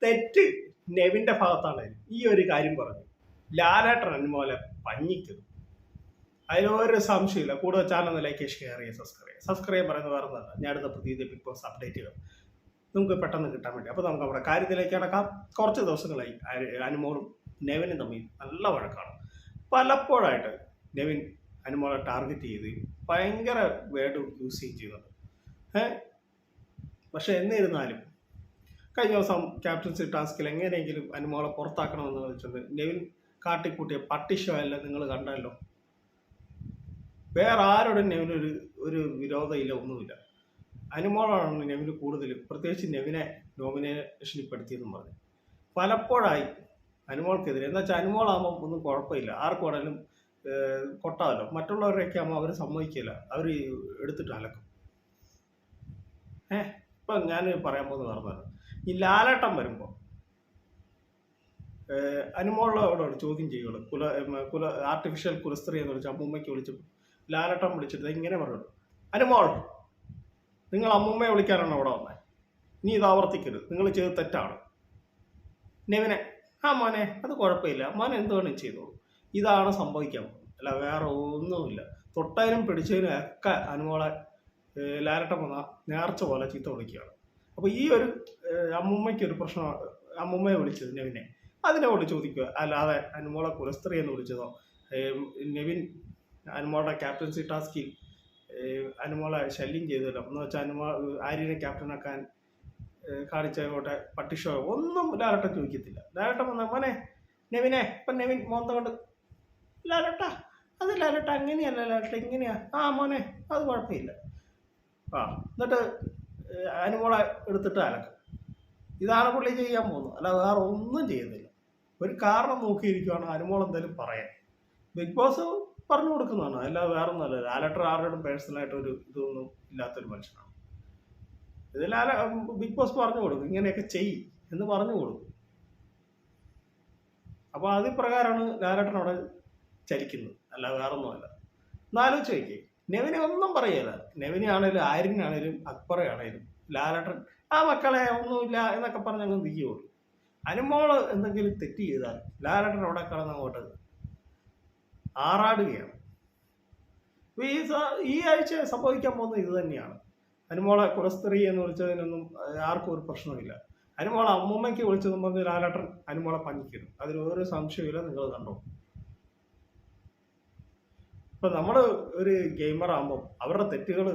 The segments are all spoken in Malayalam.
തെറ്റ് നെവിന്റെ ഭാഗത്താണ്. ഈ ഒരു കാര്യം പറഞ്ഞു ലാലേട്ടൻ അനുമോലെ പഞ്ഞിക്കുന്നു. അതിലൊരു സംശയമില്ല. കൂടുതൽ ചാനൽ ലൈക്ക് ഷെയർ ചെയ്യുക, സബ്സ്ക്രൈബ് പറയുന്നത് വേറെ ഒന്നല്ല. ഞാൻ അടുത്ത പുതിയ ബിഗ് ബോസ് അപ്ഡേറ്റുകൾ നമുക്ക് പെട്ടെന്ന് കിട്ടാൻ വേണ്ടി. അപ്പോൾ നമുക്ക് അവിടെ കാര്യത്തിലേക്ക് കിടക്കാം. കുറച്ച് ദിവസങ്ങളായി അനുമോളും നെവിനും തമ്മിൽ നല്ല വഴക്കാണ്. പലപ്പോഴായിട്ട് നെവിൻ അനുമോളെ ടാർഗറ്റ് ചെയ്ത് ഭയങ്കര വേർഡ് യൂസ് ചെയ്യുന്നുണ്ട്. പക്ഷെ എന്നിരുന്നാലും കഴിഞ്ഞ ദിവസം ക്യാപ്റ്റൻസി ടാസ്കിൽ എങ്ങനെയെങ്കിലും അനുമോളെ പുറത്താക്കണമെന്ന് വെച്ചിട്ട് നെവിൻ കാട്ടിക്കൂട്ടിയ പട്ടിഷോ എല്ലാം നിങ്ങൾ കണ്ടല്ലോ. വേറെ ആരോടും നെവിനൊരു ഒരു വിരോധമില്ല, ഒന്നുമില്ല. അനുമോളാണ് നെവിന് കൂടുതലും, പ്രത്യേകിച്ച് നെവിനെ നോമിനേഷനിൽ പെടുത്തിയെന്നും പറഞ്ഞു. പലപ്പോഴായി അനുമോൾക്കെതിരെ. എന്ന് വെച്ചാൽ അനുമോളാകുമ്പോൾ ഒന്നും കുഴപ്പമില്ല, ആർക്കും വേണേലും കൊട്ടാമല്ലോ. മറ്റുള്ളവരൊക്കെ ആകുമ്പോൾ അവർ സമ്മതിക്കില്ല, അവർ എടുത്തിട്ട് അലക്കും. ഇപ്പം ഞാൻ പറയാൻ പോകുന്നത് പറഞ്ഞത്, ഈ ലാലേട്ടൻ വരുമ്പോൾ അനുമോളോട് ചോദ്യം ചെയ്യുള്ളൂ. ആർട്ടിഫിഷ്യൽ കുലസ്ത്രീ എന്ന് വിളിച്ച് അമ്മൂമ്മയ്ക്ക് വിളിച്ച് ലാലേട്ടൻ വിളിച്ചിട്ട് ഇങ്ങനെ പറഞ്ഞു, അനുമോൾ നിങ്ങൾ അമ്മൂമ്മയെ വിളിക്കാനാണ് അവിടെ വന്നത്, ഇനി ഇത് ആവർത്തിക്കരുത്, നിങ്ങൾ ചെയ്ത് തെറ്റാണ്. നെവിനെ മോനെ അത് കുഴപ്പമില്ല, മോനെ എന്തുവേണം ചെയ്തോളൂ, ഇതാണ് സംഭവിക്കാൻ പോകുന്നത്, അല്ല വേറെ ഒന്നുമില്ല. തൊട്ടതിനും പിടിച്ചതിനും ഒക്കെ അനുമോളെ ലാലേട്ടൻ വന്ന നേർച്ച പോലെ ചീത്ത വിളിക്കുകയാണ്. അപ്പോൾ ഈ ഒരു അമ്മൂമ്മയ്ക്കൊരു പ്രശ്നം, അമ്മൂമ്മയെ വിളിച്ചത് നെവിനെ, അതിനോട് ചോദിക്കുക, അല്ലാതെ അനുമോളെ കുലസ്ത്രീ എന്ന് വിളിച്ചതോ, നെവിൻ അനുമോളുടെ ക്യാപ്റ്റൻസി ടാസ്കിൽ അനുമോളെ ശല്യം ചെയ്തല്ലോ എന്ന് വെച്ചാൽ ആര്യനെ ക്യാപ്റ്റനാക്കാൻ കാണിച്ചോട്ടെ പട്ടിഷോ ഒന്നും ലാലേട്ടൻ ചോദിക്കത്തില്ല. ലാലേട്ടൻ വന്ന മോനെ നെവിനെ, ഇപ്പം നെവിൻ മോന്ത കൊണ്ട് ലാലേട്ട അത് ലാലേട്ട അങ്ങനെയല്ല, ലാലേട്ട ഇങ്ങനെയാ, മോനെ അത് കുഴപ്പമില്ല. എന്നിട്ട് അനുമോളെ എടുത്തിട്ട് അലക്കും. ഇതാണ് പുള്ളി ചെയ്യാൻ പോകുന്നത്, അല്ല വേറെ ഒന്നും ചെയ്യുന്നില്ല. ഒരു കാരണം നോക്കിയിരിക്കുകയാണ് അനുമോൾ എന്തായാലും പറയാൻ. ബിഗ് ബോസ് പറഞ്ഞു കൊടുക്കുന്നതാണ്, അല്ലാതെ വേറെ ഒന്നുമല്ല. ലാലേട്ടർ ആരോടും പേഴ്സണലായിട്ടൊരു ഇതൊന്നും ഇല്ലാത്തൊരു മനുഷ്യനാണ്. ഇത് ബിഗ് ബോസ് പറഞ്ഞു കൊടുക്കും, ഇങ്ങനെയൊക്കെ ചെയ്യും എന്ന് പറഞ്ഞു കൊടുക്കും. അപ്പോൾ അത് പ്രകാരമാണ് ലാലേട്ടൻ അവിടെ ചലിക്കുന്നത്, അല്ല വേറെ ഒന്നുമല്ല. എന്നാലോചിച്ച് നോക്കി, നെവിനെ ഒന്നും പറയല. നെവിനെ ആണേലും ആര്യനാണേലും അക്ബറെ ആണേലും ലാലേട്ടൻ മക്കളെ ഒന്നുമില്ല എന്നൊക്കെ പറഞ്ഞ് അങ്ങ് നിൽക്കുകയുള്ളൂ. അനുമോള് എന്തെങ്കിലും തെറ്റ് ചെയ്താൽ ലാലേട്ടൻ അവിടെ കിടന്ന് അങ്ങോട്ട് ആറാടുകയാണ്. ഈ ആഴ്ച സംഭവിക്കാൻ പോകുന്നത് ഇത് തന്നെയാണ്. അനുമോളെ കുലസ്ത്രീ എന്ന് വിളിച്ചതിനൊന്നും ആർക്കും ഒരു പ്രശ്നമില്ല. അനുമോളെ അമ്മൂമ്മയ്ക്ക് വിളിച്ചതെന്ന് പറഞ്ഞ് ലാലേട്ടൻ അനുമോളെ പഞ്ഞിക്കുന്നു, അതിലൊരു സംശയമില്ല. നിങ്ങൾ കണ്ടോ, ഇപ്പം നമ്മൾ ഒരു ഗെയിമർ ആകുമ്പോൾ അവരുടെ തെറ്റുകൾ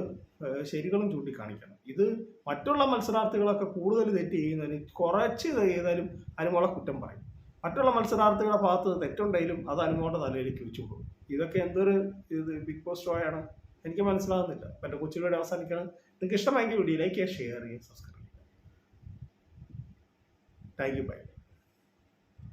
ശരികളും ചൂണ്ടിക്കാണിക്കണം. ഇത് മറ്റുള്ള മത്സരാർത്ഥികളൊക്കെ കൂടുതൽ തെറ്റ് ചെയ്യുന്നതിന് കുറച്ച് ചെയ്താലും അനുമോളെ കുറ്റം പറയും. മറ്റുള്ള മത്സരാർത്ഥികളുടെ ഭാഗത്ത് തെറ്റുണ്ടെങ്കിലും അത് അനുമോളുടെ തലയിലേക്ക് വെച്ചു പോകും. ഇതൊക്കെ എന്തൊരു ബിഗ് ബോസ് ഷോ ആണ്, എനിക്ക് മനസ്സിലാകുന്നില്ല. എൻ്റെ കൊച്ചിലൂടെ അവസാനിക്കണം. നിങ്ങൾക്ക് ഇഷ്ടമായെങ്കിൽ വീഡിയോ ലൈക്ക് ചെയ്യുക, ഷെയർ ചെയ്യുക, സബ്സ്ക്രൈബ് ചെയ്യുക. Thank you, by.